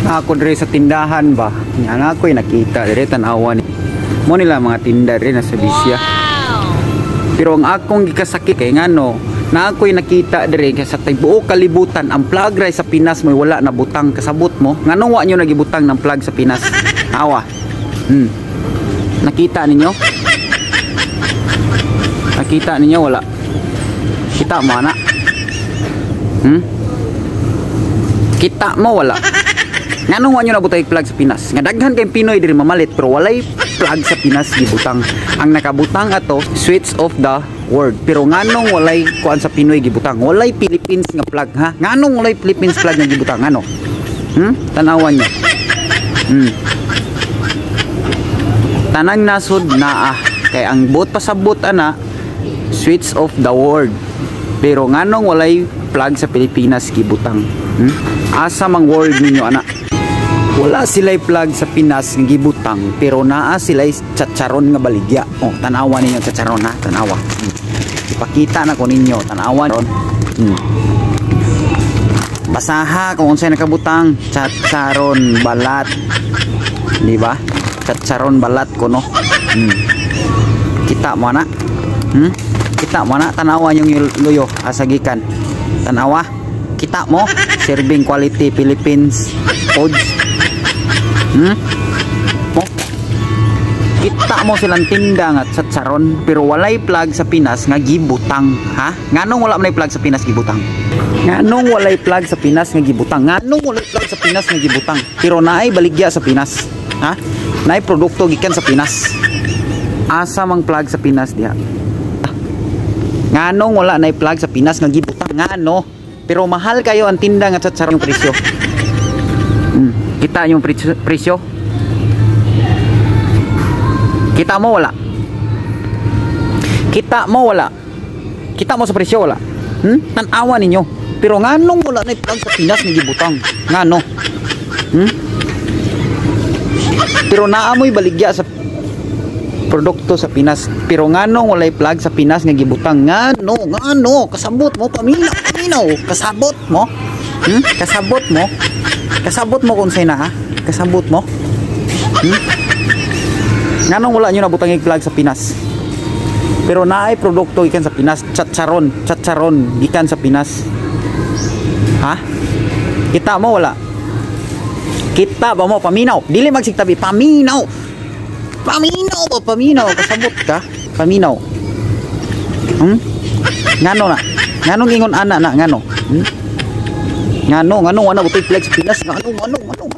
Ako dire sa tindahan ba. Nga ako'y nakita dire tanawan. Mo nila mga tinda dire na sa Bisya. Pero ang akong gikasakit kay ngano, na ako'y nakita dire sa tibuok kalibutan ang plug ray sa Pinas may wala na butang kasabot mo. Nganong wa nyo nagibutang ng plug sa Pinas? Awa. Nakita ninyo? Nakita ninyo wala? Kita mo ana? Kita mo wala? Nganong wa nyo nabutang plug sa Pinas? Nga daghan kay Pinoy diri mamalit pero walay plug sa Pinas gibutang. Ang nakabutang ato switch of the world. Pero nganong walay kuan sa Pinoy gibutang? Walay Philippines nga plug ha? Nganong walay Philippines plug nga gibutang? Ano? Tanawan nyo. Tanang nasod naa kay ang buot pasabot ana switch of the world. Pero nganong walay plug sa Pilipinas gibutang? Asa mang world ninyo ana? Wala sila'y plug sa Pinas ng gibutang pero naa sila'y tsatsaron nga baligya. Oh, tanawa ninyo tsatsaron ha, tanawa. Ipakita na ko ninyo, tanawa ron. Basaha kung unsay nakabutang, tsatsaron balat. Di ba? Tsatsaron balat ko no. Kita mo na? Kita mo na tanawa yung luyo asagikan. Tanawa. Kita mo serving quality Philippines foods. Kita mo silang tinda nga tsatsaron pero walay plug sa Pinas nga gibutang ha? Nganong wala man plug sa Pinas gibutang? Nganong walay plug sa Pinas nga gibutang? Nganong walay plug sa Pinas nga gibutang? Pero naay baligya sa Pinas ha? Naay produkto gikan sa Pinas. Asa mang plug sa Pinas diha? Nganong wala naay plug sa Pinas nga gibutang? Ngano? Pero mahal kayo ang tinda nga tsatsaron yung presyo. Kita yung presyo. Kita mo wala. Kita mo wala. Kita mo sa presyo wala. Tanawa ninyo. Pero nganong wala na plug sa Pinas nga gibutang? Ngano? Pero naamoy baligya sa produkto sa Pinas. Pero nganong walay plug sa Pinas nga gibutang? Ngano? Kasabot mo paminaw. Kasabot mo? Kasabot mo? Kasabot mo kung say na ha? Kasabot mo? Nganong wala nyo nabutang plug sa Pinas? Pero naay produkto ikan sa Pinas. Tsatsaron ikan sa Pinas. Ha? Kita mo wala? Kita ba mo? Paminaw. Dili magsigtabi. Paminaw. Kasabot ka? Paminaw. Ngano na? Nganong ingon ana na? Ngano? Ngano? Wala butang plug sa Pinas? Ngano?